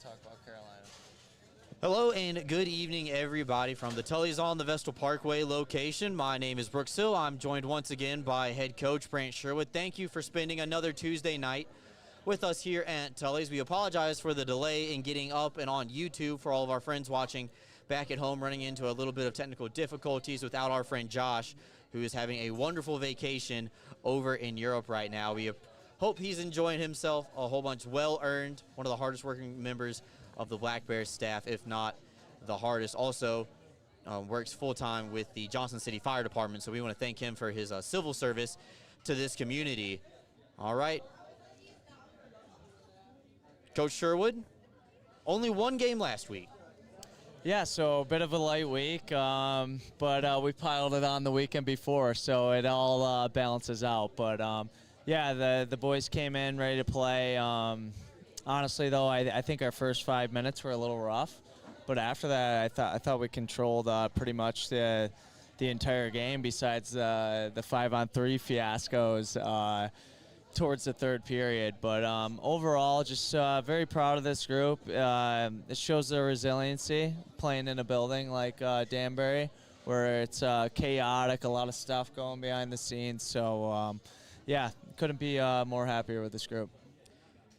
talk about Carolina. Hello and good evening, everybody, from the Tully's on the Vestal Parkway location. My name is Brooks Hill. I'm joined once again by head coach Brant Sherwood. Thank you for spending another Tuesday night with us here at Tully's. We apologize for the delay in getting up and on YouTube for all of our friends watching back at home, running into a little bit of technical difficulties without our friend Josh, who is having a wonderful vacation over in Europe right now. We hope he's enjoying himself a whole bunch, well-earned, one of the hardest working members of the Black Bears staff, if not the hardest. Also works full-time with the Johnson City Fire Department, so we want to thank him for his civil service to this community. All right. Coach Sherwood, only one game last week. Yeah, so a bit of a light week, but we piled it on the weekend before, so it all balances out. But, yeah, the boys came in ready to play. Honestly, though, I think our first 5 minutes were a little rough. But after that, I thought we controlled pretty much the entire game besides the 5-on-3 fiascos towards the third period. But overall, just very proud of this group. It shows their resiliency playing in a building like Danbury, where it's chaotic, a lot of stuff going behind the scenes. So, yeah, couldn't be more happier with this group.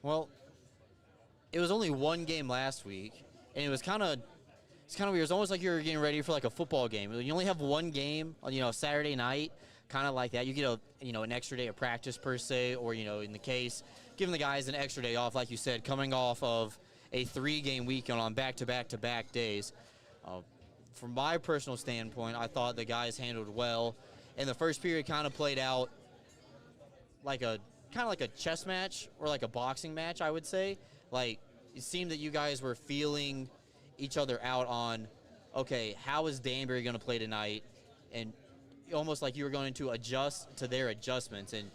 Well, it was only one game last week, and it was kind of weird. It's almost like you were getting ready for like a football game. You only have one game on, Saturday night, kind of like that. You get an extra day of practice per se, or, in the case, giving the guys an extra day off, like you said, coming off of a 3-game weekend on back-to-back-to-back days. From my personal standpoint, I thought the guys handled well, and the first period kind of played out like a chess match or like a boxing match, I would say. Like, it seemed that you guys were feeling each other out on, okay, how is Danbury going to play tonight? And almost like you were going to adjust to their adjustments. And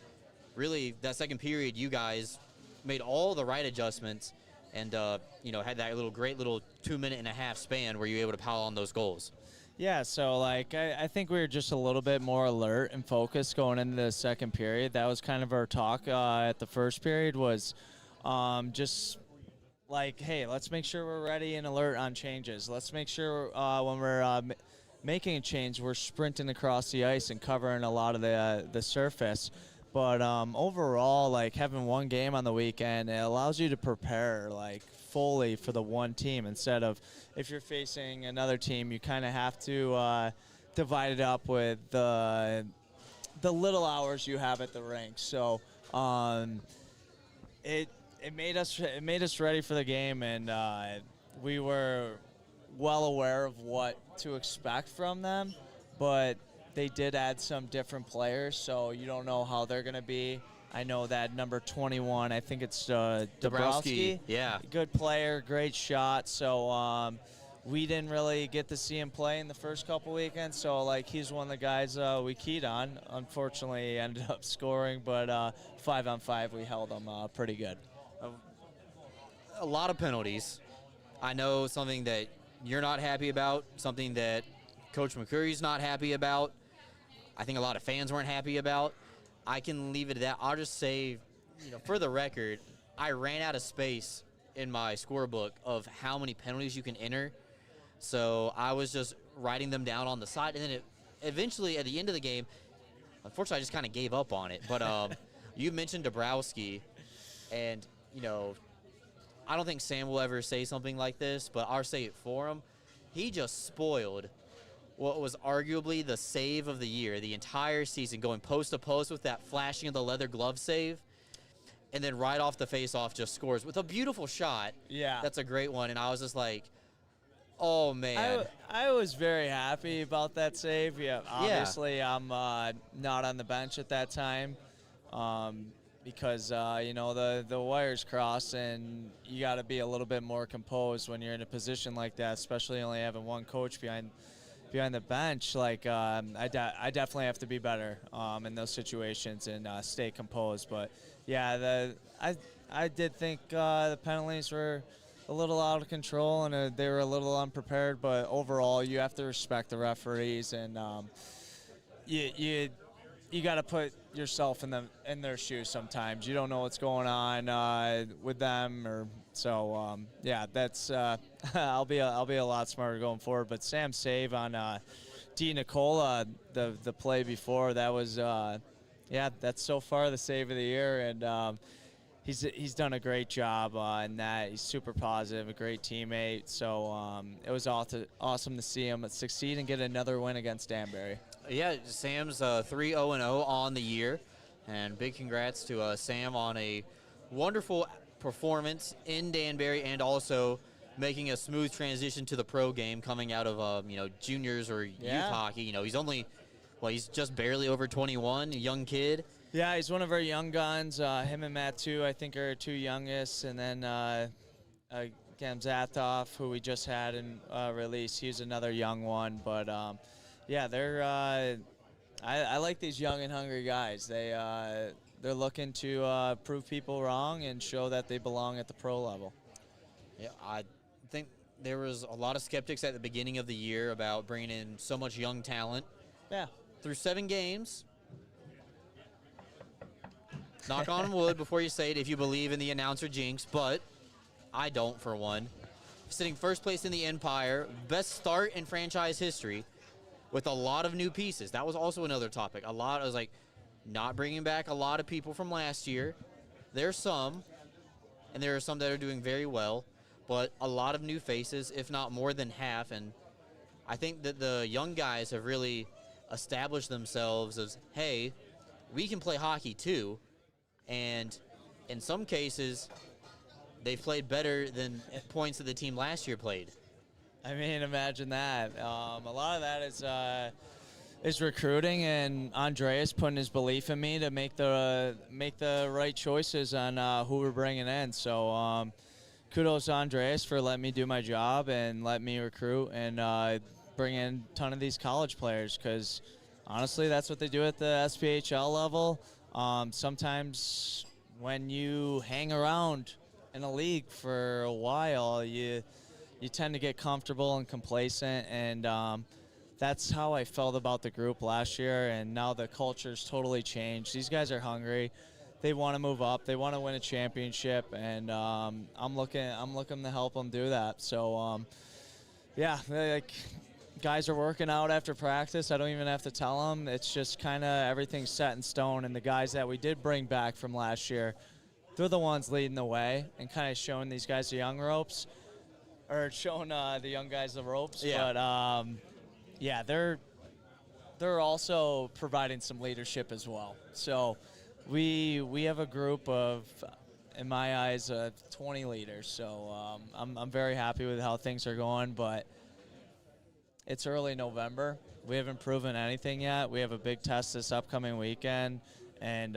really, that second period, you guys made all the right adjustments and, had that great little 2-minute-and-a-half span where you were able to pile on those goals. Yeah, so, I think we were just a little bit more alert and focused going into the second period. That was kind of our talk at the first period was just hey, let's make sure we're ready and alert on changes. Let's make sure when we're making a change, we're sprinting across the ice and covering a lot of the surface. But overall, having one game on the weekend, it allows you to prepare, fully for the one team instead of if you're facing another team, you kind of have to divide it up with the little hours you have at the rink. So it made us ready for the game, and we were well aware of what to expect from them, but they did add some different players, so you don't know how they're going to be. I know that number 21, I think it's Dabrowski. Yeah. Good player, great shot. So we didn't really get to see him play in the first couple weekends, so he's one of the guys we keyed on. Unfortunately, he ended up scoring, but 5-on-5 we held him pretty good. A lot of penalties. I know something that you're not happy about, something that Coach McCurry's not happy about. I think a lot of fans weren't happy about. I can leave it at that. I'll just say, for the record, I ran out of space in my scorebook of how many penalties you can enter. So I was just writing them down on the side. And then eventually, at the end of the game, unfortunately, I just kind of gave up on it. But you mentioned Dabrowski, and, I don't think Sam will ever say something like this, but I'll say it for him. He just spoiled what was arguably the save of the year, the entire season, going post to post with that flashing of the leather glove save, and then right off the face-off just scores with a beautiful shot. Yeah. That's a great one, and I was just like, oh, man. I was very happy about that save. Yeah, obviously I'm not on the bench at that time because, the wires cross, and you got to be a little bit more composed when you're in a position like that, especially only having one coach behind the bench. I definitely have to be better in those situations and stay composed. But yeah, I did think the penalties were a little out of control and they were a little unprepared. But overall, you have to respect the referees, and you you got to put yourself in their shoes sometimes. You don't know what's going on with them, or so. Yeah, that's I'll be a lot smarter going forward. But Sam's save on D. Nicola, the play before, that was yeah, that's so far the save of the year, and he's done a great job in that. He's super positive, a great teammate. So it was awesome to see him succeed and get another win against Danbury. Yeah, Sam's 3-0-0 on the year, and big congrats to Sam on a wonderful performance in Danbury, and also making a smooth transition to the pro game coming out of juniors or youth hockey. He's just barely over 21, a young kid. Yeah, he's one of our young guns. Him and Matt, too, I think are our two youngest. And then Gamzatov, who we just had in release, he's another young one. But, yeah, they're I like these young and hungry guys. They're looking to prove people wrong and show that they belong at the pro level. Yeah, I think there was a lot of skeptics at the beginning of the year about bringing in so much young talent. Yeah. Through 7 games. Knock on wood before you say it if you believe in the announcer jinx, but I don't, for one. Sitting first place in the Empire, best start in franchise history with a lot of new pieces. That was also another topic. I was like, not bringing back a lot of people from last year. There's some, and there are some that are doing very well, but a lot of new faces, if not more than half, and I think that the young guys have really established themselves as, hey, we can play hockey too. And in some cases, they've played better than points that the team last year played. I mean, imagine that. A lot of that is recruiting, and Andreas putting his belief in me to make the right choices on who we're bringing in. So kudos to Andreas for letting me do my job and let me recruit and bring in a ton of these college players, because honestly, that's what they do at the SPHL level. Sometimes when you hang around in a league for a while, you tend to get comfortable and complacent, and that's how I felt about the group last year, and now the culture's totally changed. These guys are hungry. They want to move up. They want to win a championship, and I'm looking to help them do that. So, yeah, guys are working out after practice. I don't even have to tell them. It's just kind of everything's set in stone, and the guys that we did bring back from last year, they're the ones leading the way and kind of showing these guys the young ropes, or showing the young guys the ropes. Yeah. But yeah, they're also providing some leadership as well. So we have a group of, in my eyes, 20 leaders. So I'm very happy with how things are going, but it's early November. We haven't proven anything yet. We have a big test this upcoming weekend, and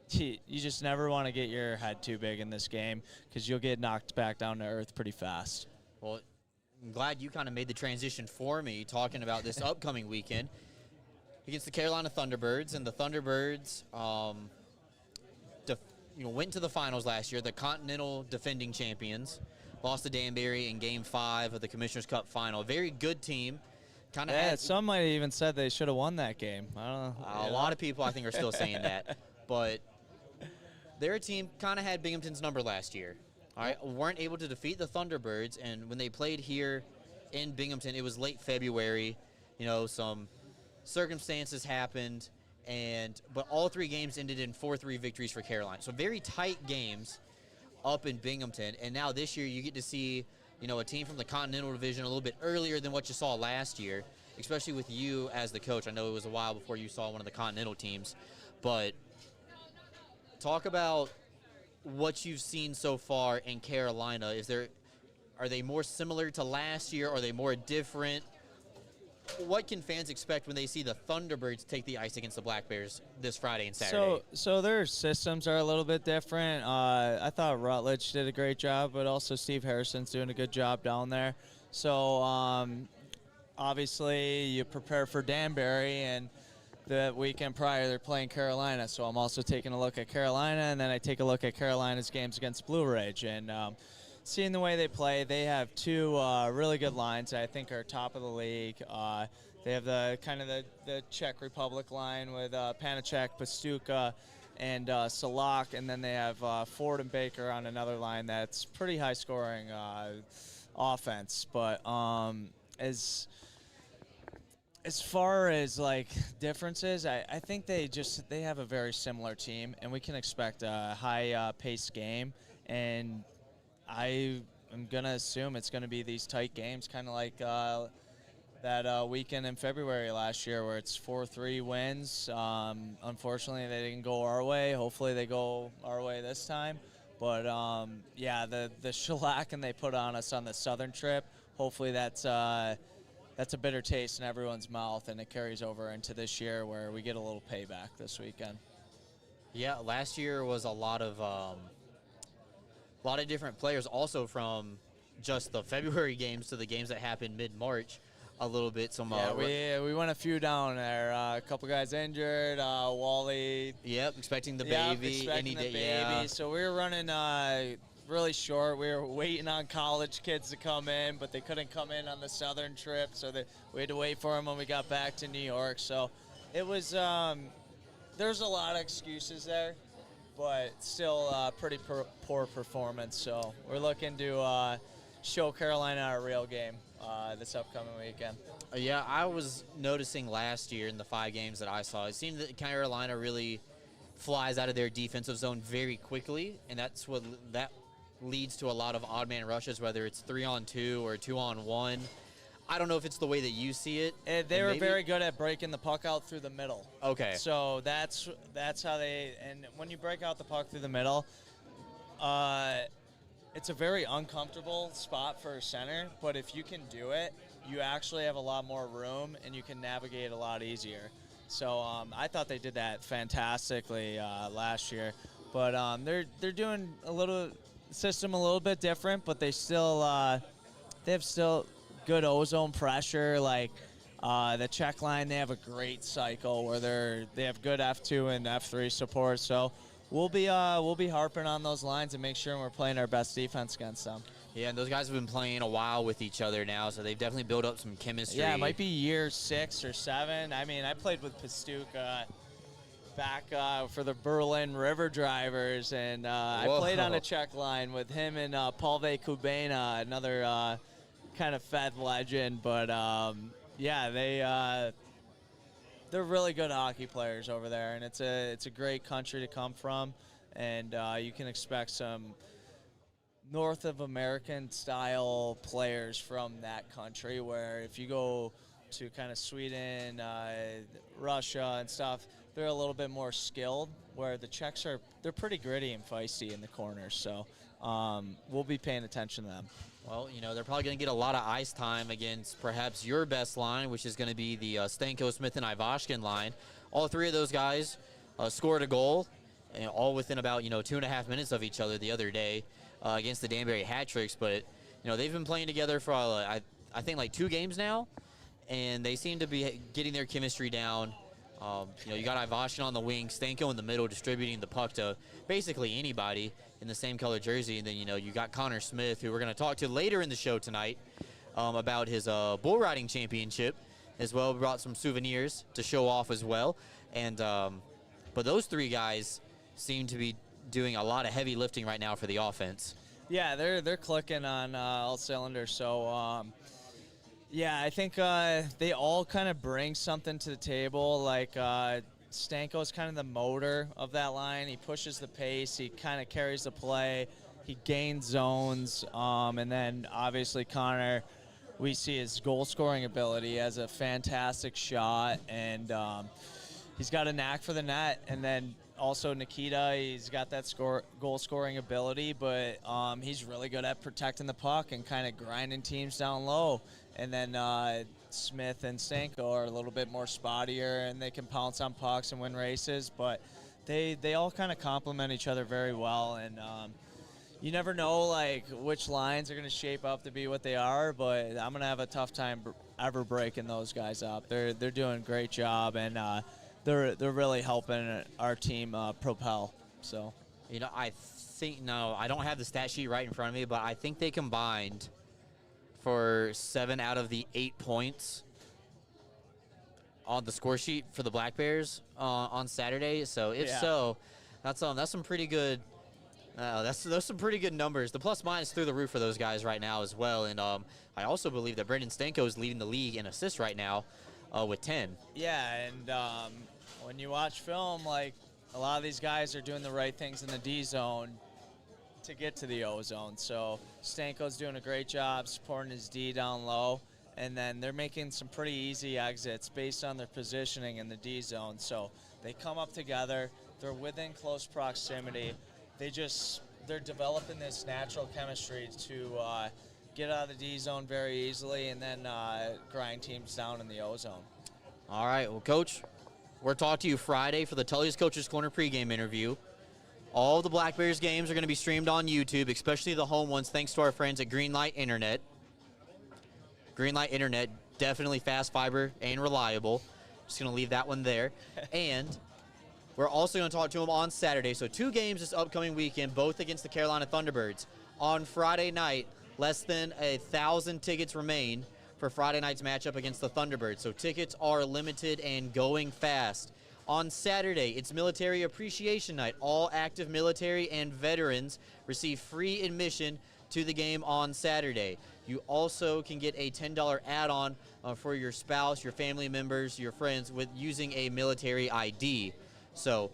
you just never want to get your head too big in this game, because you'll get knocked back down to earth pretty fast. Well, I'm glad you kind of made the transition for me, talking about this upcoming weekend against the Carolina Thunderbirds. And the Thunderbirds went to the finals last year, the Continental defending champions. Lost to Danbury in Game 5 of the Commissioner's Cup Final. A very good team. Some might have even said they should have won that game. I don't know. A lot of people, I think, are still saying that. But their team kind of had Binghamton's number last year. All right, weren't able to defeat the Thunderbirds, and when they played here in Binghamton, it was late February. Some circumstances happened, but all 3 games ended in 4-3 victories for Carolina. So very tight games up in Binghamton, and now this year you get to see, a team from the Continental Division a little bit earlier than what you saw last year, especially with you as the coach. I know it was a while before you saw one of the Continental teams, but talk about what you've seen so far in Carolina. Are they more similar to last year? Are they more different? What can fans expect when they see the Thunderbirds take the ice against the Black Bears this Friday and Saturday? So their systems are a little bit different. I thought Rutledge did a great job, but also Steve Harrison's doing a good job down there. So obviously you prepare for Danbury, and the weekend prior they're playing Carolina. So I'm also taking a look at Carolina, and then I take a look at Carolina's games against Blue Ridge. And seeing the way they play, they have 2 really good lines that I think are top of the league. They have the kind of the Czech Republic line with Panacek, Pastuka, and Salak, and then they have Ford and Baker on another line that's pretty high scoring offense. But as far as like differences, I think they have a very similar team, and we can expect a high paced game. And I am gonna assume it's gonna be these tight games, kind of like that weekend in February last year, where it's 4-3 wins. Unfortunately, they didn't go our way. Hopefully, they go our way this time. But yeah, the shellacking they put on us on the Southern trip. Hopefully, that's a bitter taste in everyone's mouth, and it carries over into this year where we get a little payback this weekend. Yeah, last year was a lot of different players, also from just the February games to the games that happened mid-March. A little bit. We went a few down there. A couple guys injured. Wally. Yep, expecting the Yep, baby. expecting the baby. Yeah. So we were running really short. We were waiting on college kids to come in, but they couldn't come in on the Southern trip, so we had to wait for them when we got back to New York. So it was there's a lot of excuses there, but still pretty poor performance. So we're looking to show Carolina our real game this upcoming weekend. Yeah, I was noticing last year in the 5 games that I saw, it seemed that Carolina really flies out of their defensive zone very quickly, and that leads to a lot of odd man rushes, whether it's 3-on-2 or 2-on-1. I don't know if it's the way that you see it. They were very good at breaking the puck out through the middle. Okay. So that's how they, and when you break out the puck through the middle, it's a very uncomfortable spot for a center, but if you can do it, you actually have a lot more room and you can navigate a lot easier. So I thought they did that fantastically last year, but they're doing system a little bit different, but they have still good ozone pressure. Like the Czech line, they have a great cycle where they have good F2 and F3 support. So we'll be harping on those lines and make sure we're playing our best defense against them. Yeah, and those guys have been playing a while with each other now, so they've definitely built up some chemistry. Yeah, it might be year 6 or 7. I mean, I played with Pastuka back for the Berlin River Drivers, and I played on a Czech line with him and Palve Kubena, another kind of Fed legend. But yeah, they're really good hockey players over there, and it's a great country to come from, and you can expect some North of American style players from that country, where if you go to kind of Sweden, Russia and stuff, they're a little bit more skilled, where the Czechs they're pretty gritty and feisty in the corners. So we'll be paying attention to them. Well, they're probably going to get a lot of ice time against perhaps your best line, which is going to be the Stanko, Smith, and Ivashkin line. All 3 of those guys scored a goal, and all within about 2.5 minutes of each other the other day against the Danbury Hat Tricks. But they've been playing together for I think like 2 games now, and they seem to be getting their chemistry down. You got Ivashkin on the wing, Stanko in the middle, distributing the puck to basically anybody in the same color jersey. And then, you got Connor Smith, who we're going to talk to later in the show tonight about his bull riding championship as well. We brought some souvenirs to show off as well. And but those 3 guys seem to be doing a lot of heavy lifting right now for the offense. Yeah, they're clicking on all cylinders. So, yeah, I think they all kind of bring something to the table. Like Stanko's kind of the motor of that line. He pushes the pace. He kind of carries the play. He gains zones. And then obviously Connor, we see his goal-scoring ability. He has a fantastic shot, and he's got a knack for the net. And then also Nikita, he's got that goal-scoring ability, but he's really good at protecting the puck and kind of grinding teams down low. And then Smith and Stanko are a little bit more spottier, and they can pounce on pucks and win races. But they all kind of complement each other very well. And you never know like which lines are going to shape up to be what they are. But I'm going to have a tough time ever breaking those guys up. They're doing a great job, and they're really helping our team propel. So I think I don't have the stat sheet right in front of me, but I think they combined for 7 out of the 8 points on the score sheet for the Black Bears on Saturday. So if so, that's some pretty good. Those some pretty good numbers. The plus minus through the roof for those guys right now as well. And I also believe that Brendan Stanko is leading the league in assists right now with 10. Yeah, and when you watch film, like a lot of these guys are doing the right things in the D zone to get to the O zone. So Stanko's doing a great job supporting his D down low, and then they're making some pretty easy exits based on their positioning in the D zone. So they come up together, they're within close proximity. They're developing this natural chemistry to get out of the D zone very easily and then grind teams down in the O zone. All right, well, Coach, we're talking to you Friday for the Tully's Coaches Corner pregame interview. All the Black Bears games are going to be streamed on YouTube, especially the home ones, thanks to our friends at Greenlight Internet. Greenlight Internet, definitely fast fiber and reliable. Just going to leave that one there. And we're also going to talk to them on Saturday. So 2 games this upcoming weekend, both against the Carolina Thunderbirds. On Friday night, less than 1,000 tickets remain for Friday night's matchup against the Thunderbirds. So tickets are limited and going fast. On Saturday, it's Military Appreciation Night. All active military and veterans receive free admission to the game on Saturday. You also can get a $10 add-on for your spouse, your family members, your friends with using a military ID. So,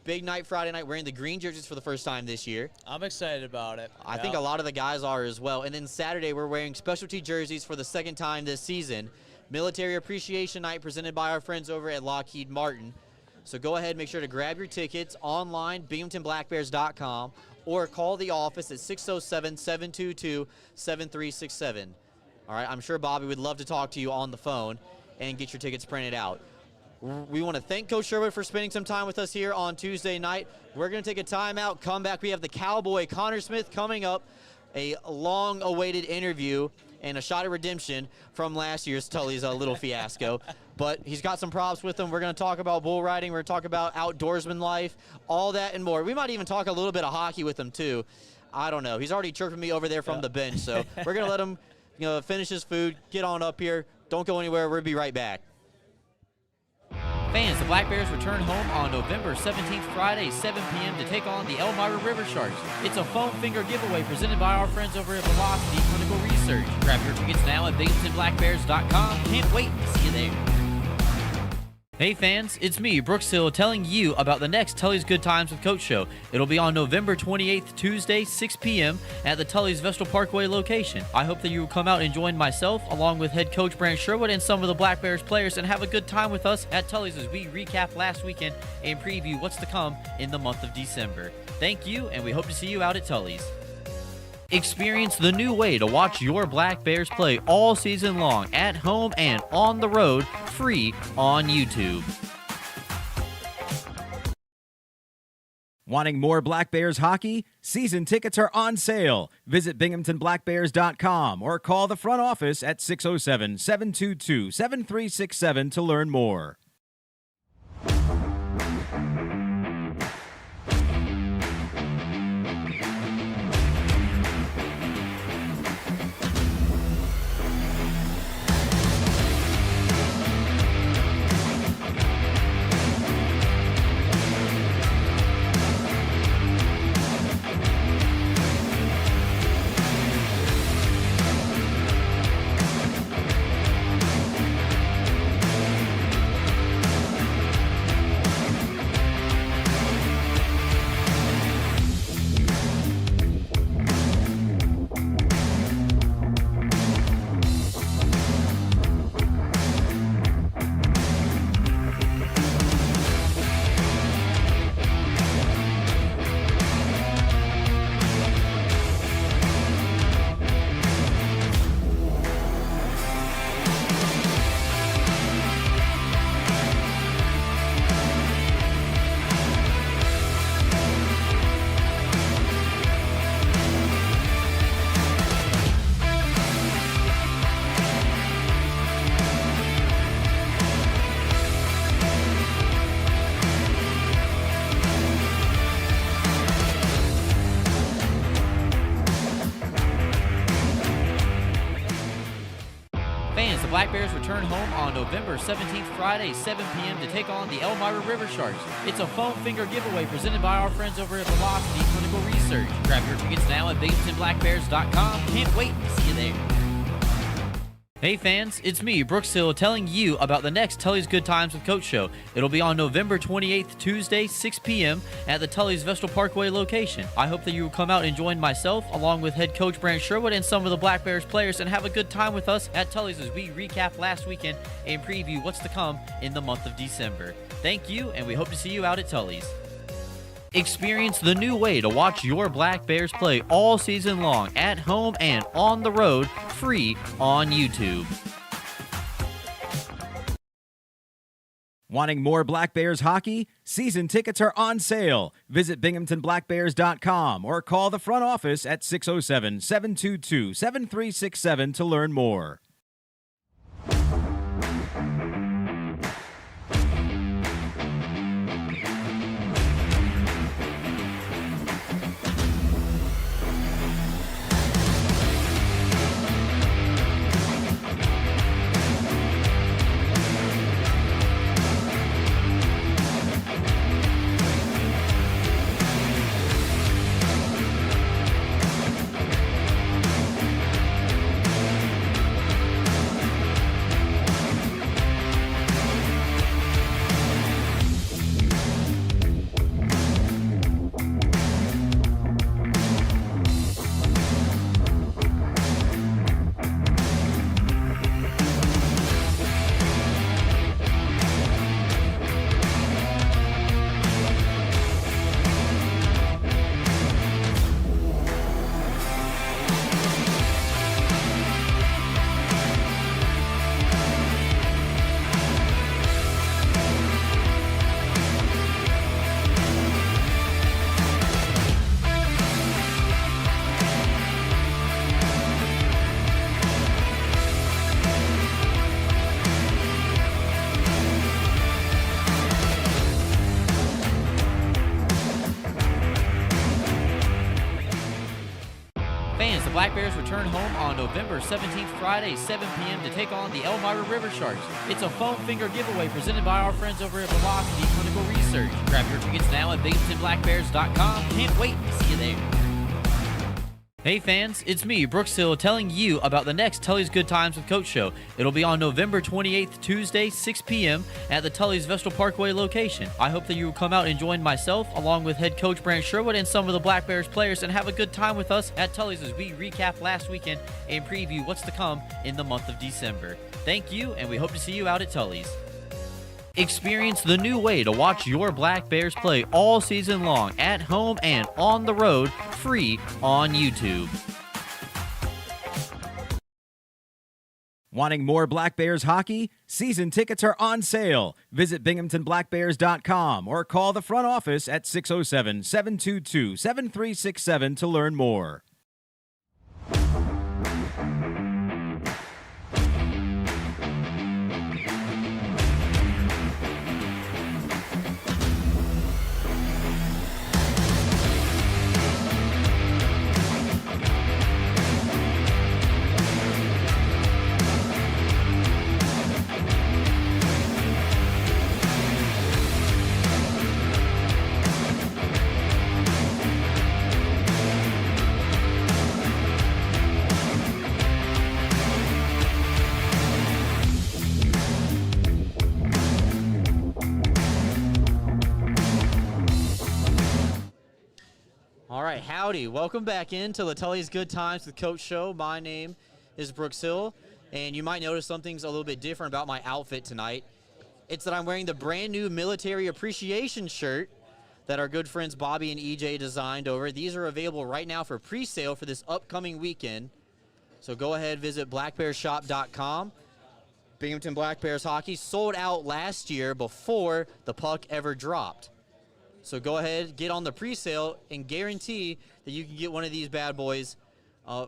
big night Friday night, wearing the green jerseys for the first time this year. I'm excited about it. I think a lot of the guys are as well. And then Saturday, we're wearing specialty jerseys for the second time this season. Military Appreciation Night presented by our friends over at Lockheed Martin. So go ahead, make sure to grab your tickets online, binghamtonblackbears.com, or call the office at 607-722-7367. All right, I'm sure Bobby would love to talk to you on the phone and get your tickets printed out. We want to thank Coach Sherwood for spending some time with us here on Tuesday night. We're going to take a timeout, come back. We have the Cowboy, Connor Smith, coming up, a long-awaited interview and a shot of redemption from last year's Tully's little fiasco. But he's got some props with him. We're going to talk about bull riding. We're going to talk about outdoorsman life, all that and more. We might even talk a little bit of hockey with him, too. I don't know. He's already chirping me over there from the bench, so we're going to let him finish his food, get on up here. Don't go anywhere. We'll be right back. Fans, the Black Bears return home on November 17th, Friday, 7 p.m. to take on the Elmira River Sharks. It's a foam finger giveaway presented by our friends over at Velocity Clinical Research. Grab your tickets now at BinghamtonBlackBears.com. Can't wait to see you there. Hey fans, it's me, Brooks Hill, telling you about the next Tully's Good Times with Coach show. It'll be on November 28th, Tuesday, 6 p.m. at the Tully's Vestal Parkway location. I hope that you will come out and join myself, along with head coach Brant Sherwood and some of the Black Bears players, and have a good time with us at Tully's as we recap last weekend and preview what's to come in the month of December. Thank you, and we hope to see you out at Tully's. Experience the new way to watch your Black Bears play all season long, at home and on the road, free on YouTube. Wanting more Black Bears hockey? Season tickets are on sale. Visit binghamtonblackbears.com or call the front office at 607-722-7367 to learn more. Black Bears return home on November 17th, Friday, 7 p.m. to take on the Elmira River Sharks. It's a foam finger giveaway presented by our friends over at Velocity Clinical Research. Grab your tickets now at BinghamtonBlackBears.com. Can't wait to see you there. Hey fans, it's me, Brooks Hill, telling you about the next Tully's Good Times with Coach show. It'll be on November 28th, Tuesday, 6 p.m. at the Tully's Vestal Parkway location. I hope that you will come out and join myself, along with head coach Brant Sherwood and some of the Black Bears players, and have a good time with us at Tully's as we recap last weekend and preview what's to come in the month of December. Thank you, and we hope to see you out at Tully's. Experience the new way to watch your Black Bears play all season long, at home and on the road, free on YouTube. Wanting more Black Bears hockey? Season tickets are on sale. Visit BinghamtonBlackBears.com or call the front office at 607-722-7367 to learn more. Fans, the Black Bears return home on November 17th, Friday, 7 p.m. to take on the Elmira River Sharks. It's a foam finger giveaway presented by our friends over at Velocity Clinical Research. Grab your tickets now at BinghamtonBlackBears.com. Can't wait to see you there. Hey fans, it's me, Brooks Hill, telling you about the next Tully's Good Times with Coach show. It'll be on November 28th, Tuesday, 6 p.m. at the Tully's Vestal Parkway location. I hope that you will come out and join myself, along with head coach Brant Sherwood and some of the Black Bears players, and have a good time with us at Tully's as we recap last weekend and preview what's to come in the month of December. Thank you, and we hope to see you out at Tully's. Experience the new way to watch your Black Bears play all season long, at home and on the road, free on YouTube. Wanting more Black Bears hockey? Season tickets are on sale. Visit BinghamtonBlackBears.com or call the front office at 607-722-7367 to learn more. All right, howdy. Welcome back into the Tully's Good Times with Coach show. My name is Brooks Hill, and you might notice something's a little bit different about my outfit tonight. It's that I'm wearing the brand new military appreciation shirt that our good friends Bobby and EJ designed over. These are available right now for pre-sale for this upcoming weekend. So go ahead, visit blackbearshop.com. Binghamton Black Bears hockey sold out last year before the puck ever dropped. So go ahead, get on the pre-sale, and guarantee that you can get one of these bad boys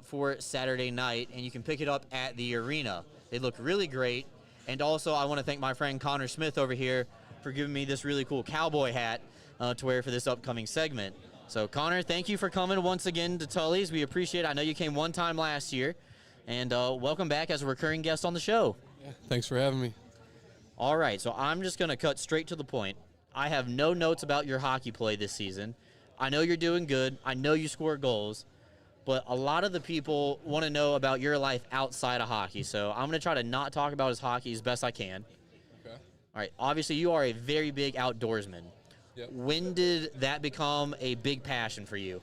for Saturday night, and you can pick it up at the arena. They look really great. And also, I want to thank my friend Connor Smith over here for giving me this really cool cowboy hat to wear for this upcoming segment. So, Connor, thank you for coming once again to Tully's. We appreciate it. I know you came one time last year. And welcome back as a recurring guest on the show. Yeah, thanks for having me. All right, so I'm just going to cut straight to the point. I have no notes about your hockey play this season. I know you're doing good. I know you score goals. But a lot of the people want to know about your life outside of hockey. So I'm going to try to not talk about his hockey as best I can. Okay. All right, obviously you are a very big outdoorsman. Yep. When did that become a big passion for you?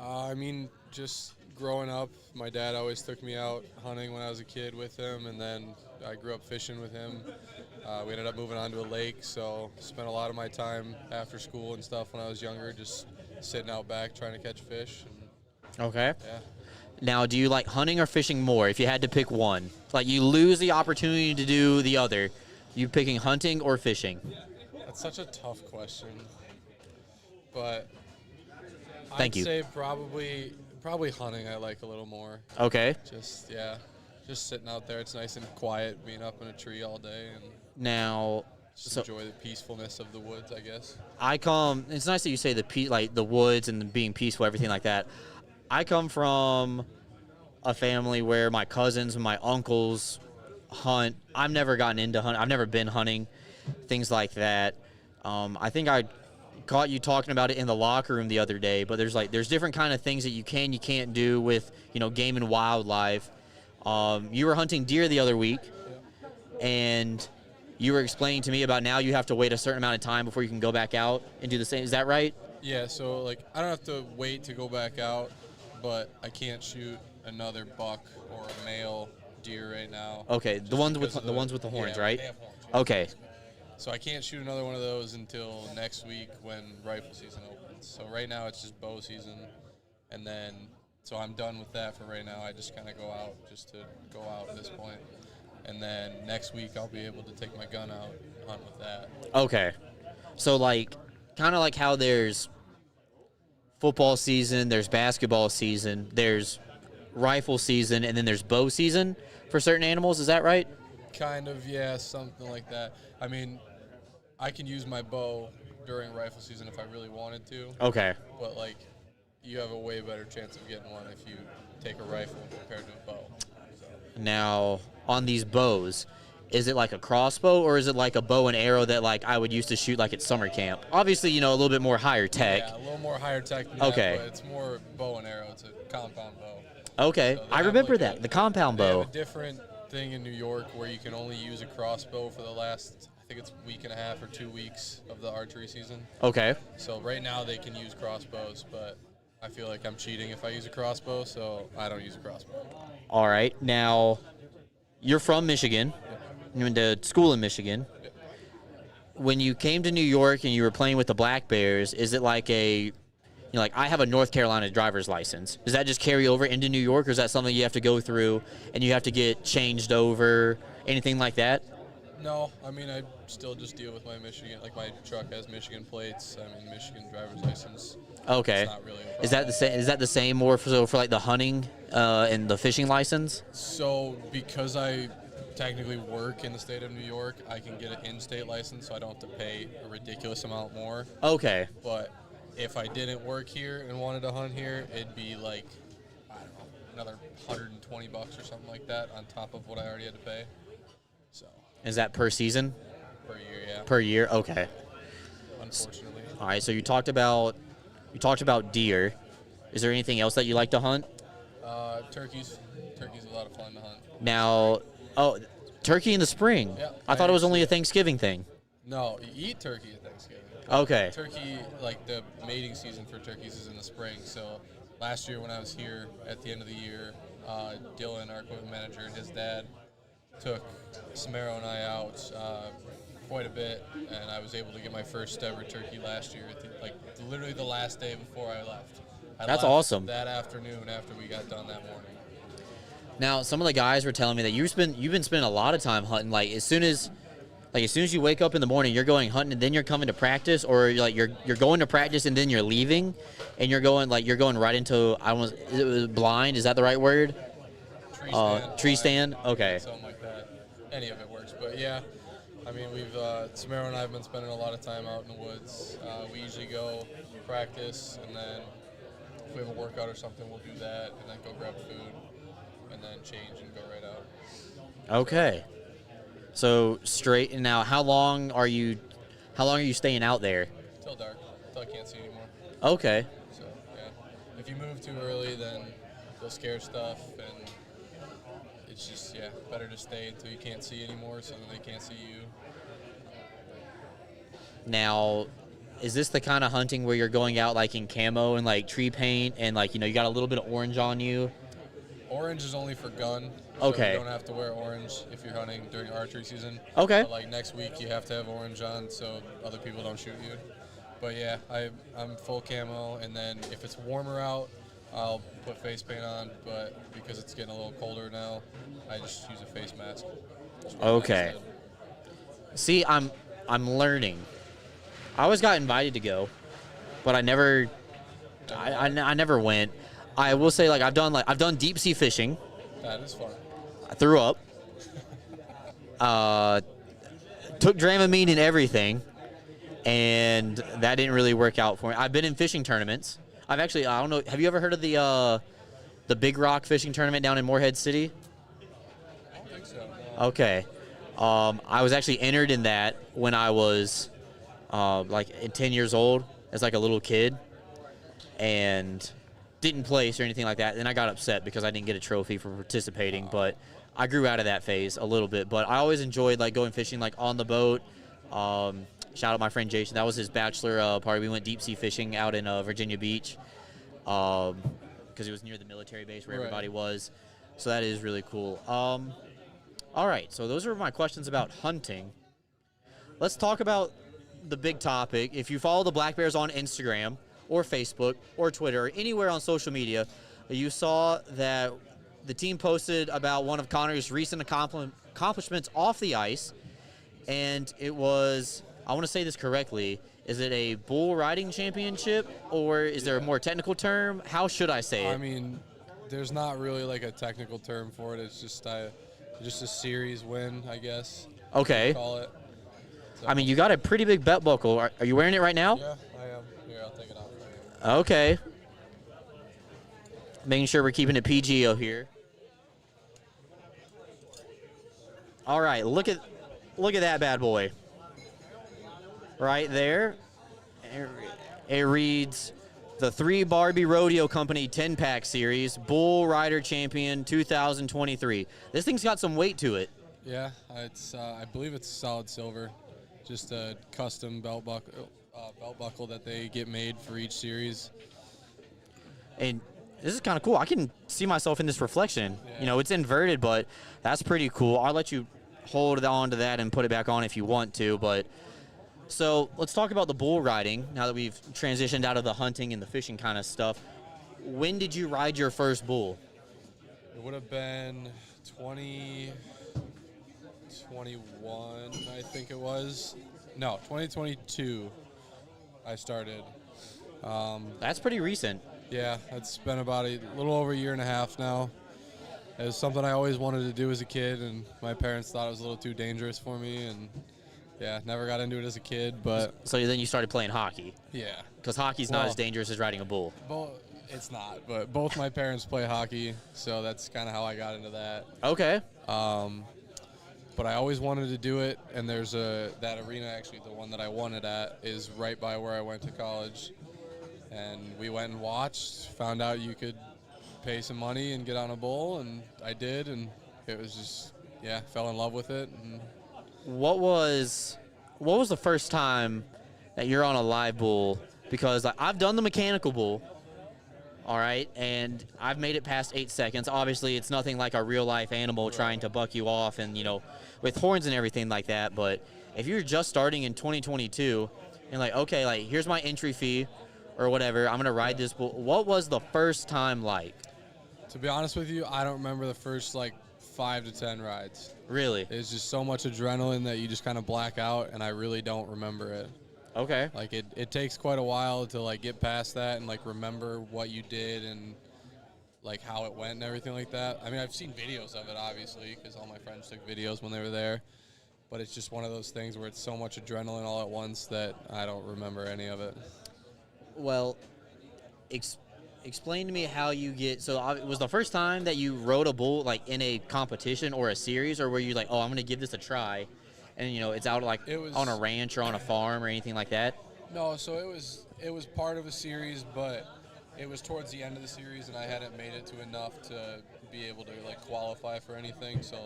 I mean, just growing up, my dad always took me out hunting when I was a kid with him, and then I grew up fishing with him. We ended up moving on to a lake, so spent a lot of my time after school and stuff when I was younger, just sitting out back trying to catch fish. Okay. Yeah. Now, do you like hunting or fishing more if you had to pick one? Like you lose the opportunity to do the other. You picking hunting or fishing? That's such a tough question, but Thank you. I'd say probably hunting I like a little more. Okay. Just sitting out there. It's nice and quiet, being up in a tree all day, and Now, just so enjoy the peacefulness of the woods, I guess. it's nice that you say like the woods and being peaceful, everything like that. I come from a family where my cousins and my uncles hunt. I've never gotten into hunting. I've never been hunting, things like that. I think I caught you talking about it in the locker room the other day, but there's different kind of things that you can't do with, game and wildlife. You were hunting deer the other week, and you were explaining to me about now you have to wait a certain amount of time before you can go back out and do the same. Is that right? Yeah, so I don't have to wait to go back out, but I can't shoot another buck or a male deer right now. Okay, the ones with the horns, yeah, right? they have horns, right? Okay. So I can't shoot another one of those until next week when rifle season opens. So right now it's just bow season, and then so I'm done with that for right now. I just kind of go out just to go out at this point, and then next week I'll be able to take my gun out and hunt with that. Okay. So kind of like how there's football season, there's basketball season, there's rifle season, and then there's bow season for certain animals. Is that right? Kind of, yeah, something like that. I mean, I can use my bow during rifle season if I really wanted to. Okay. But you have a way better chance of getting one if you take a rifle compared to a bow. So. Now, on these bows, is it like a crossbow or is it like a bow and arrow that I would used to shoot at summer camp? Obviously, a little bit more higher tech. Yeah, a little more higher tech than Okay. that, but it's more bow and arrow. It's a compound bow. Okay. So I remember that, the compound They bow. have a different thing in New York where you can only use a crossbow for the last, I think it's week and a half or 2 weeks of the archery season. Okay. So right now they can use crossbows, but I feel like I'm cheating if I use a crossbow, so I don't use a crossbow. All right. Now, you're from Michigan. You went to school in Michigan. When you came to New York and you were playing with the Black Bears, is it I have a North Carolina driver's license. Does that just carry over into New York, or is that something you have to go through and you have to get changed over, anything like that? No, I mean, I still just deal with my Michigan, my truck has Michigan plates, Michigan driver's license. Okay. It's not really a problem. Is that the same more for the hunting and the fishing license? So because I technically work in the state of New York, I can get an in-state license, so I don't have to pay a ridiculous amount more. Okay. But if I didn't work here and wanted to hunt here, it'd be another $120 or something like that on top of what I already had to pay. So. Is that per season? Per year, yeah. Per year, okay. Unfortunately. All right. So you talked about deer. Is there anything else that you like to hunt? Turkeys. Turkey's a lot of fun to hunt. Now, turkey in the spring. Yeah, I thought it was only a Thanksgiving thing. No, you eat turkey at Thanksgiving. Okay. Turkey, the mating season for turkeys is in the spring. So last year when I was here at the end of the year, Dylan, our equipment manager, and his dad took Samaro and I out quite a bit, and I was able to get my first ever turkey last year, literally the last day before I left. That's awesome. That afternoon after we got done that morning. Now, some of the guys were telling me that you've been spending a lot of time hunting. As soon as you wake up in the morning, you're going hunting, and then you're coming to practice, or you're going to practice and then you're leaving, and you're going right into blind. Is that the right word? Tree stand. Okay. Something like that. Any of it works, but yeah. We've Samaro and I have been spending a lot of time out in the woods. We usually go practice, and then if we have a workout or something, we'll do that, and then go grab food, and then change and go right out. Okay. So straight. And now, how long are you staying out there? Till dark, till I can't see anymore. Okay. So yeah, if you move too early, then you'll scare stuff, and it's just better to stay until you can't see anymore, so that they can't see you. Now, is this the kind of hunting where you're going out like in camo and like tree paint and like you got a little bit of orange on you? Orange is only for gun. Okay. So you don't have to wear orange if you're hunting during archery season. Okay. But like next week, you have to have orange on so other people don't shoot you. But yeah, I'm full camo, and then if it's warmer out, I'll put face paint on. But because it's getting a little colder now, I just use a face mask. Okay. See, I'm learning. I always got invited to go, but I never went. I will say, like, I've done deep sea fishing. That is fun. I threw up. Took Dramamine and everything, and that didn't really work out for me. I've been in fishing tournaments. I don't know. Have you ever heard of the Big Rock fishing tournament down in Morehead City? I don't think so. No. Okay. I was actually entered in that when I was like 10 years old as like a little kid, and didn't place or anything like that. Then I got upset because I didn't get a trophy for participating, but I grew out of that phase a little bit. But I always enjoyed like going fishing like on the boat. Shout out my friend Jason. That was his bachelor party. We went deep sea fishing out in Virginia Beach because it was near the military base where everybody was. So that is really cool. All right, so those are my questions about hunting. Let's talk about the big topic. If you follow the Black Bears on Instagram or Facebook or Twitter or anywhere on social media, you saw that the team posted about one of Connor's recent accomplishments off the ice, and it was, I want to say this correctly, is it a bull riding championship, or is there a more technical term? How should I say it? I mean, there's not really like a technical term for it. It's just a series win, I guess. Okay. Call it. So. I mean, you got a pretty big belt buckle. Are you wearing it right now? Yeah, I am. Here, I'll take it off. Okay. Making sure we're keeping it PG here. All right, look at that bad boy. Right there. It reads the 3 Barbie Rodeo Company 10-pack series, Bull Rider Champion 2023. This thing's got some weight to it. Yeah, it's I believe it's solid silver. Just a custom belt buckle that they get made for each series. And this is kind of cool. I can see myself in this reflection. Yeah. You know, it's inverted, but that's pretty cool. I'll let you hold on to that and put it back on if you want to. But so let's talk about the bull riding now that we've transitioned out of the hunting and the fishing kind of stuff. When did you ride your first bull? It would have been 2021, I think it was. No, 2022 I started. That's pretty recent. Yeah, it's been about a little over a year and a half now. It was something I always wanted to do as a kid, and my parents thought it was a little too dangerous for me, and yeah, never got into it as a kid, but... So then you started playing hockey. Yeah. Because hockey's not as dangerous as riding a bull. It's not, but both my parents play hockey, so that's kind of how I got into that. Okay. But I always wanted to do it, and there's that arena, actually, the one that I won it at, is right by where I went to college. And we went and watched, found out you could pay some money and get on a bull, and I did, and it was just, fell in love with it. And What was the first time that you're on a live bull? Because I've done the mechanical bull, all right, and I've made it past 8 seconds. Obviously, it's nothing like a real-life animal trying to buck you off and, with horns and everything like that. But if you're just starting in 2022 and okay, here's my entry fee or whatever, I'm going to ride this bull. What was the first time like? To be honest with you, I don't remember the first, 5 to 10 rides. Really? It's just so much adrenaline that you just kind of black out, and I really don't remember it. Okay. It takes quite a while to, get past that and, remember what you did and, how it went and everything like that. I mean, I've seen videos of it, obviously, because all my friends took videos when they were there. But it's just one of those things where it's so much adrenaline all at once that I don't remember any of it. Well, explain to me how you get. So it was the first time that you rode a bull like in a competition or a series, or were you like, oh, I'm gonna give this a try, and it's out like on a ranch or on a farm or anything like that? No, so it was part of a series, but it was towards the end of the series, and I hadn't made it to enough to be able to like qualify for anything. So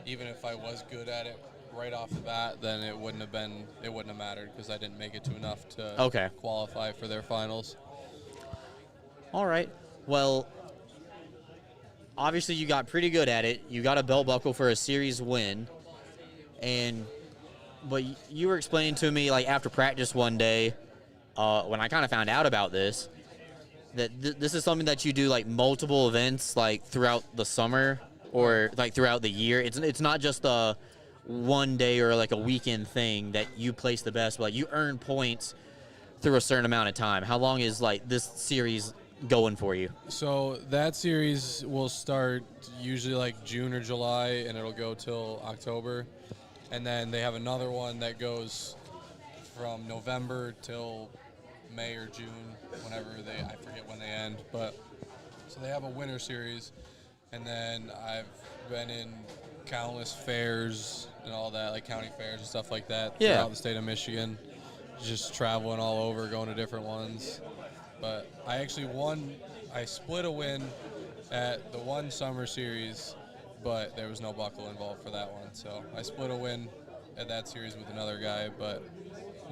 even if I was good at it right off the bat, then it wouldn't have mattered because I didn't make it to enough to qualify for their finals. All right. Well, obviously you got pretty good at it. You got a belt buckle for a series win, but you were explaining to me like after practice one day, when I kind of found out about this, that this is something that you do like multiple events like throughout the summer or like throughout the year. It's not just a one day or like a weekend thing that you place the best, but like you earn points through a certain amount of time. How long is like this series going for you? So that series will start usually like June or July, and it'll go till October. And then they have another one that goes from November till May or June, I forget when they end. But so they have a winter series, and then I've been in countless fairs and all that, like county fairs and stuff like that throughout the state of Michigan, just traveling all over, going to different ones. But I actually I split a win at the one summer series, but there was no buckle involved for that one. So I split a win at that series with another guy, but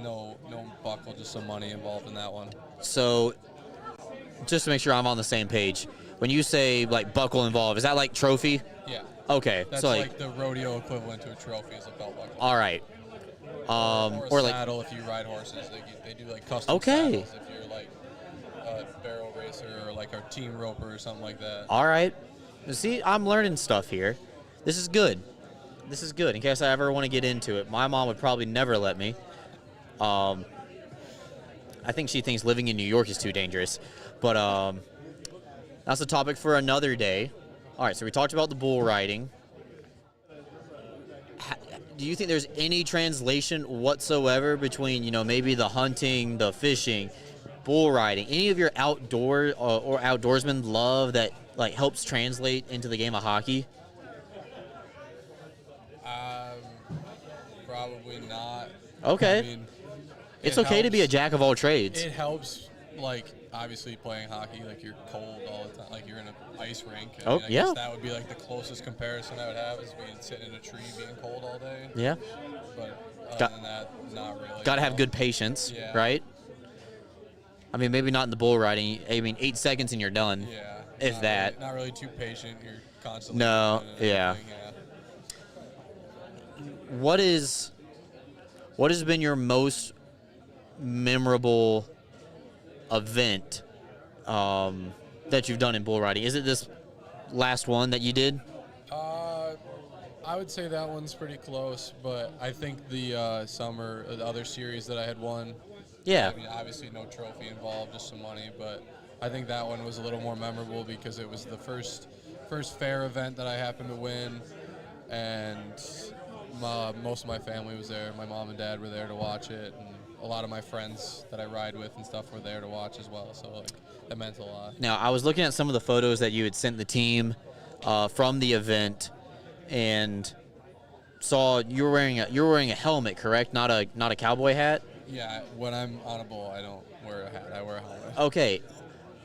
no buckle, just some money involved in that one. So just to make sure I'm on the same page, when you say like buckle involved, is that like trophy? Yeah. Okay. That's so like the rodeo equivalent to a trophy is a belt buckle. All right. Or a saddle if you ride horses. They do like custom saddles if you're like a barrel racer or like a team roper or something like that. All right. See, I'm learning stuff here. This is good. In case I ever want to get into it. My mom would probably never let me. I think she thinks living in New York is too dangerous. But that's a topic for another day. All right, so we talked about the bull riding. Do you think there's any translation whatsoever between, maybe the hunting, the fishing, bull riding, any of your outdoor or outdoorsman love that like helps translate into the game of hockey? Probably not. Okay. I mean, it's okay to be a jack of all trades. It helps, like, obviously playing hockey, like, you're cold all the time. Like, you're in an ice rink. I guess that would be, like, the closest comparison I would have is being sitting in a tree being cold all day. Yeah. But other than that, not really. Got to have good patience, right? I mean, maybe not in the bull riding. I mean, 8 seconds and you're done. Yeah. If that. Not really too patient. You're constantly. No. Yeah. What has been your most memorable event that you've done in bull riding? Is it this last one that you did? I would say that one's pretty close, but I think the other series that I had won. Yeah. I mean, obviously no trophy involved, just some money, but I think that one was a little more memorable because it was the first fair event that I happened to win, and most of my family was there. My mom and dad were there to watch it, and a lot of my friends that I ride with and stuff were there to watch as well, so like, that meant a lot. Now, I was looking at some of the photos that you had sent the team from the event, and saw you were wearing a helmet, correct? Not a cowboy hat? Yeah, when I'm on a bull, I don't wear a hat. I wear a helmet. Okay.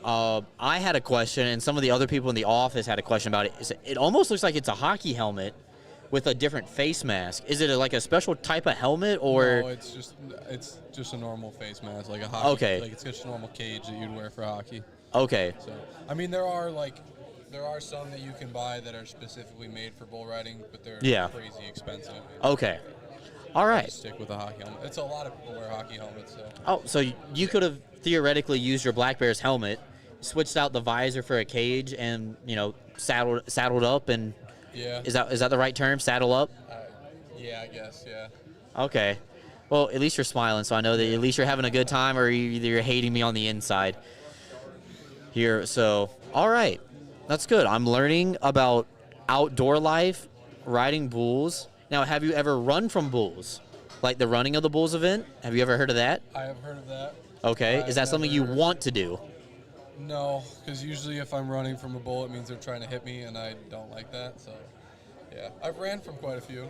I had a question, and some of the other people in the office had a question about it. It almost looks like it's a hockey helmet with a different face mask. Is it like a special type of helmet, or? No, it's just a normal face mask, like a hockey. Okay. Like it's just a normal cage that you'd wear for hockey. Okay. So, I mean, there are some that you can buy that are specifically made for bull riding, but they're crazy expensive. Okay. All right. Just stick with a hockey helmet. It's a lot of people wear hockey helmets. So. Oh, so you could have theoretically used your Black Bears helmet, switched out the visor for a cage, and saddled up and. Yeah. Is that the right term? Saddle up? Yeah, I guess. Yeah. Okay. Well, at least you're smiling, so I know that at least you're having a good time, or you're hating me on the inside here. So, all right. That's good. I'm learning about outdoor life, riding bulls. Now, have you ever run from bulls? Like the running of the bulls event? Have you ever heard of that? I have heard of that. Okay. Is that something you want to do? No, because usually if I'm running from a bull, it means they're trying to hit me, and I don't like that. So, yeah, I've ran from quite a few.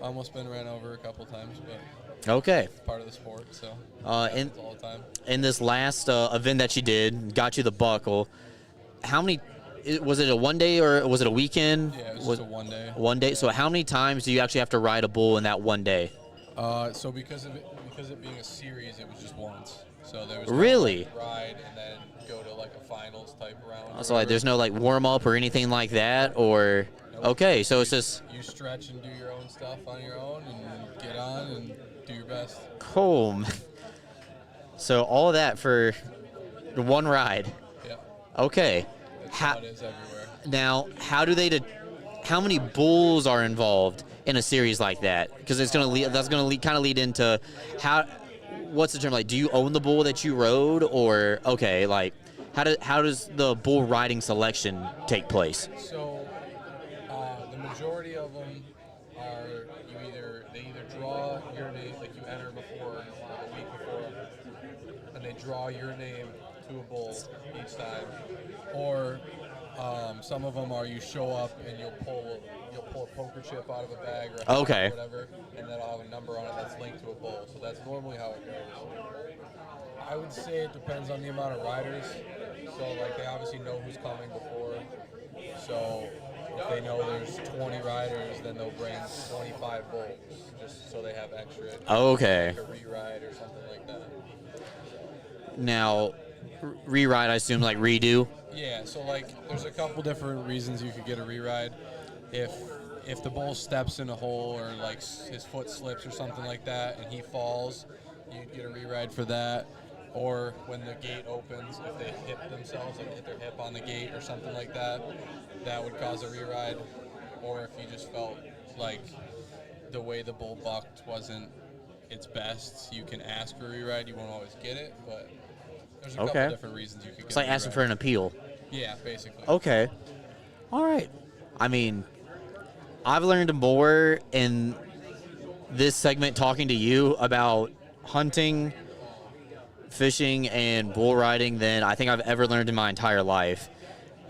Almost been ran over a couple times, but Okay. it's part of the sport. So, in happens all the time. in this last event that you did, got you the buckle. How many? Was it a one day or was it a weekend? Yeah, it was just a 1 day. 1 day. So how many times do you actually have to ride a bull in that 1 day? So because it being a series, it was just once. So there was Really? no, like, ride and then go to like a finals type round. So like, there's no like warm up or anything like that, or Nope. Okay, so it's just You stretch and do your own stuff on your own and get on and do your best. cool. So all of that for one ride. Yeah, Okay. that's How, how it is everywhere. now, how many bulls are involved in a series like that? Because that's gonna kind of lead into what's the term, like? Do you own the bull that you rode, or okay, like how does the bull riding selection take place? So the majority of them are they either draw your name, like you enter before a week before, and they draw your name to a bull each time, or some of them are you show up and you'll pull a poker chip out of a bag or a hat Okay. or whatever, and that'll have a number on it that's linked to a bull. So that's normally how it goes. I would say it depends on the amount of riders. So like they obviously know who's coming before. So if they know there's 20 riders, then they'll bring 25 bulls just so they have extra. Okay. Like a re-ride or something like that. Now, re-ride, I assume, like redo. Yeah, so like there's a couple different reasons you could get a re-ride. If the bull steps in a hole or like his foot slips or something like that and he falls, you'd get a re-ride for that. Or when the gate opens, if they hit themselves, like hit their hip on the gate or something like that, that would cause a re-ride. Or if you just felt like the way the bull bucked wasn't its best, you can ask for a re-ride. You won't always get it, but there's a couple different reasons you could get It's like a asking re-ride. for an appeal. Yeah, basically. Okay. All right. I mean, I've learned more in this segment talking to you about hunting, fishing, and bull riding than I think I've ever learned in my entire life.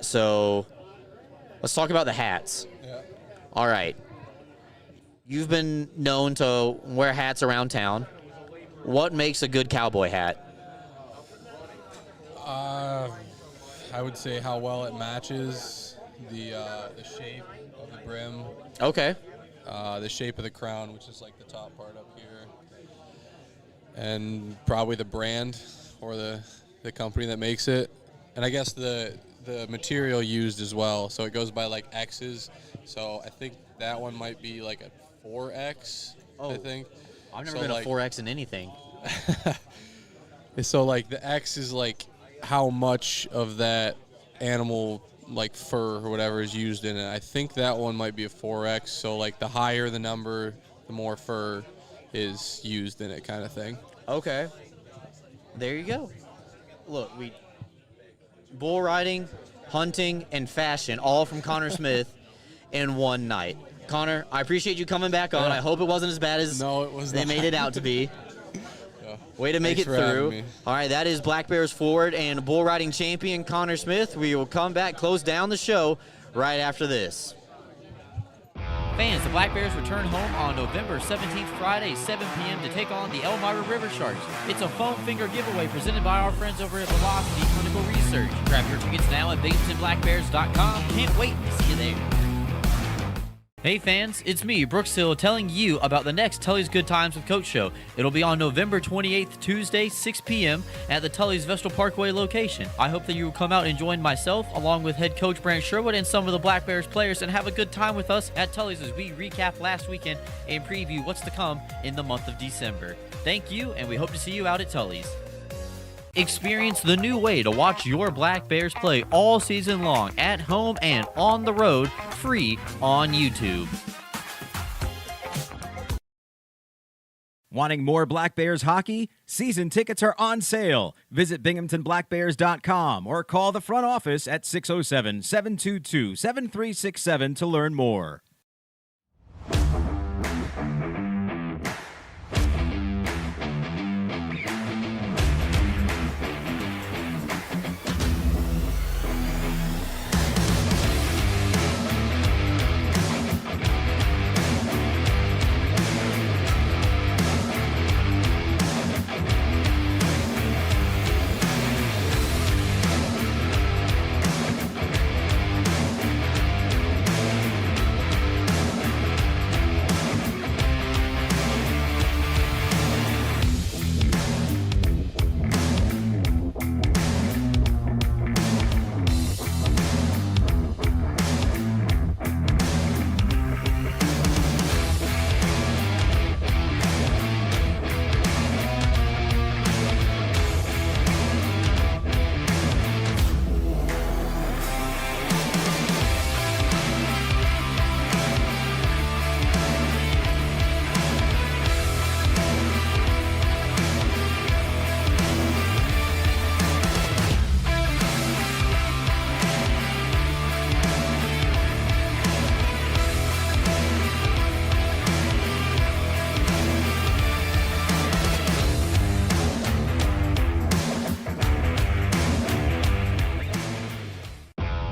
So let's talk about the hats. Yeah. All right. You've been known to wear hats around town. What makes a good cowboy hat? I would say how well it matches the shape of the brim, Okay. the shape of the crown, which is like the top part up here, and probably the brand or the company that makes it, and I guess the material used as well. So it goes by like X's. So I think that one might be like a 4X. Oh. I think. I've never So, been like, a 4X in anything. So like the X is like how much of that animal like fur or whatever is used in it. I think that one might be a 4X. So like the higher the number, the more fur is used in it, kind of thing. Okay. There you go. Look, bull riding, hunting, and fashion, all from Connor Smith in one night. Connor, I appreciate you coming back on. Yeah. I hope it wasn't as bad as No, it was they not. made it out to be. Yeah. Way to make Thanks it for having through. me. All right, that is Black Bears forward and bull riding champion Connor Smith. We will come back, close down the show right after this. Fans, the Black Bears return home on November 17th, Friday, 7 p.m. to take on the Elmira River Sharks. It's a foam finger giveaway presented by our friends over at Velocity Clinical Research. Grab your tickets now at BinghamtonBlackBears.com. Can't wait to see you there. Hey fans, it's me, Brooks Hill, telling you about the next Tully's Good Times with Coach show. It'll be on November 28th, Tuesday, 6 p.m. at the Tully's Vestal Parkway location. I hope that you will come out and join myself, along with head coach Brant Sherwood and some of the Black Bears players, and have a good time with us at Tully's as we recap last weekend and preview what's to come in the month of December. Thank you, and we hope to see you out at Tully's. Experience the new way to watch your Black Bears play all season long, at home and on the road, free on YouTube. Wanting more Black Bears hockey? Season tickets are on sale. Visit BinghamtonBlackBears.com or call the front office at 607-722-7367 to learn more.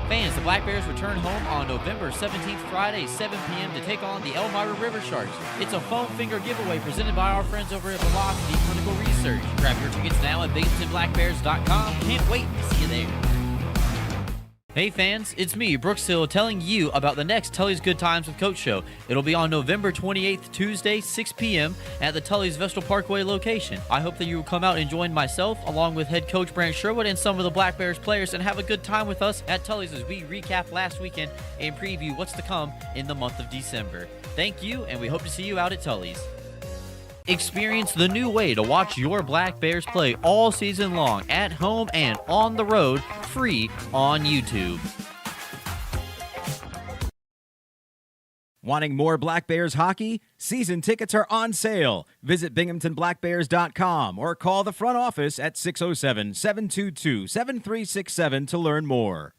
Fans, the Black Bears return home on November 17th, Friday, 7 p.m. to take on the Elmira River Sharks. It's a foam finger giveaway presented by our friends over at Velocity Clinical Research. Grab your tickets now at BinghamtonBlackBears.com. Can't wait to see you there. Hey fans, it's me, Brooks Hill, telling you about the next Tully's Good Times with Coach show. It'll be on November 28th, Tuesday, 6 p.m. at the Tully's Vestal Parkway location. I hope that you will come out and join myself, along with head coach Brant, Sherwood, and some of the Black Bears players, and have a good time with us at Tully's as we recap last weekend and preview what's to come in the month of December. Thank you, and we hope to see you out at Tully's. Experience the new way to watch your Black Bears play all season long, at home and on the road, free on YouTube. Wanting more Black Bears hockey? Season tickets are on sale. Visit BinghamtonBlackBears.com or call the front office at 607-722-7367 to learn more.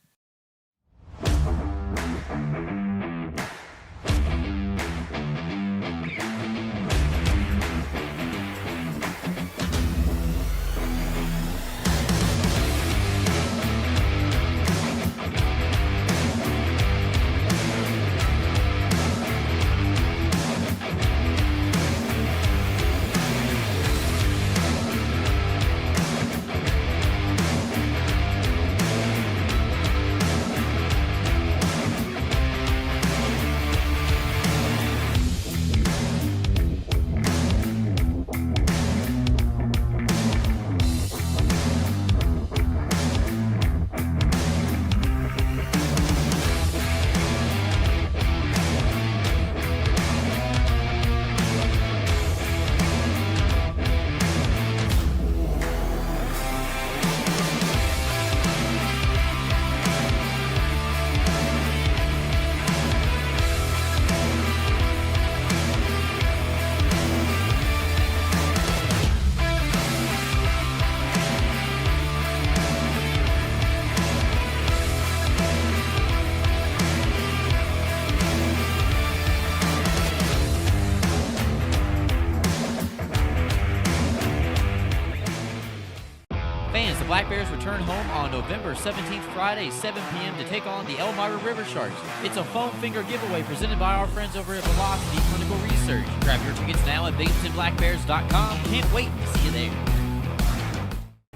Fans, the Black Bears return home on November 17th, Friday, 7 p.m. to take on the Elmira River Sharks. It's a foam finger giveaway presented by our friends over at Velocity Clinical Research. Grab your tickets now at BinghamtonBlackBears.com. Can't wait to see you there.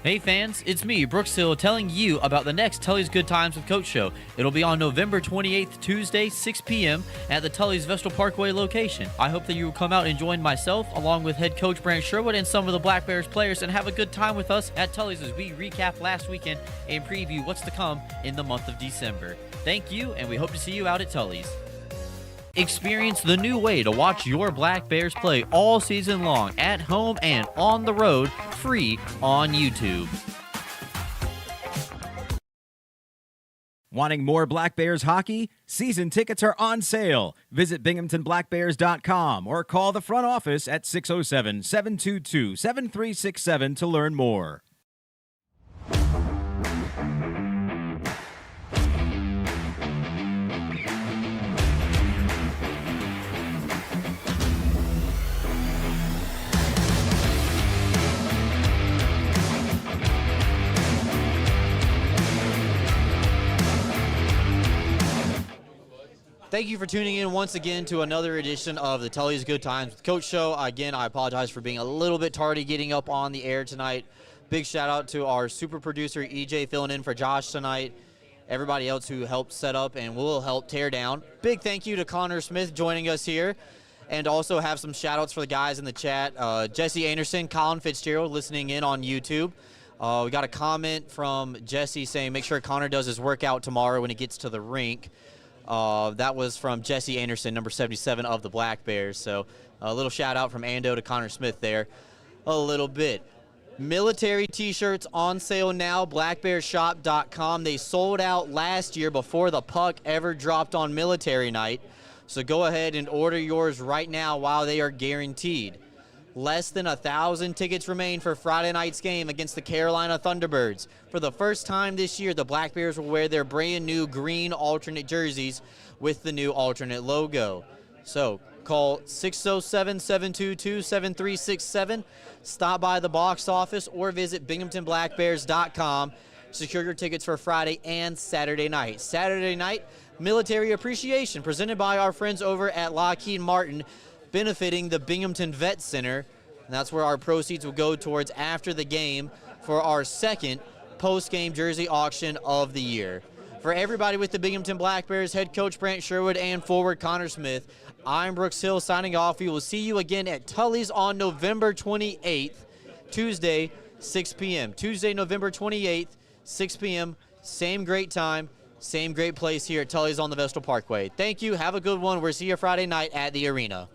Hey fans, it's me, Brooks Hill, telling you about the next Tully's Good Times with Coach show. It'll be on November 28th, Tuesday, 6 p.m. at the Tully's Vestal Parkway location. I hope that you will come out and join myself, along with head coach Brant, Sherwood, and some of the Black Bears players, and have a good time with us at Tully's as we recap last weekend and preview what's to come in the month of December. Thank you, and we hope to see you out at Tully's. Experience the new way to watch your Black Bears play all season long, at home and on the road, free on YouTube. Wanting more Black Bears hockey? Season tickets are on sale. Visit BinghamtonBlackBears.com or call the front office at 607-722-7367 to learn more. Thank you for tuning in once again to another edition of the Tully's Good Times with Coach show. Again, I apologize for being a little bit tardy getting up on the air tonight. Big shout out to our super producer EJ filling in for Josh tonight. Everybody else who helped set up and will help tear down. Big thank you to Connor Smith joining us here. And also have some shout outs for the guys in the chat. Jesse Anderson, Colin Fitzgerald listening in on YouTube. We got a comment from Jesse saying make sure Connor does his workout tomorrow when he gets to the rink. That was from Jesse Anderson, number 77 of the Black Bears. So a little shout out from Ando to Connor Smith there a little bit. Military t-shirts on sale now, blackbearshop.com. They sold out last year before the puck ever dropped on military night. So go ahead and order yours right now while they are guaranteed. Less than 1,000 tickets remain for Friday night's game against the Carolina Thunderbirds. For the first time this year, the Black Bears will wear their brand new green alternate jerseys with the new alternate logo. So call 607-722-7367, stop by the box office, or visit BinghamtonBlackBears.com Secure your tickets for Friday and Saturday night. Saturday night, Military Appreciation presented by our friends over at Lockheed Martin, benefiting the Binghamton Vet Center. And that's where our proceeds will go towards after the game for our second post-game jersey auction of the year. For everybody with the Binghamton Black Bears, head coach Brant Sherwood and forward Connor Smith, I'm Brooks Hill signing off. We will see you again at Tully's on November 28th, Tuesday, 6 p.m. Tuesday, November 28th, 6 p.m. Same great time, same great place here at Tully's on the Vestal Parkway. Thank you. Have a good one. We'll see you Friday night at the arena.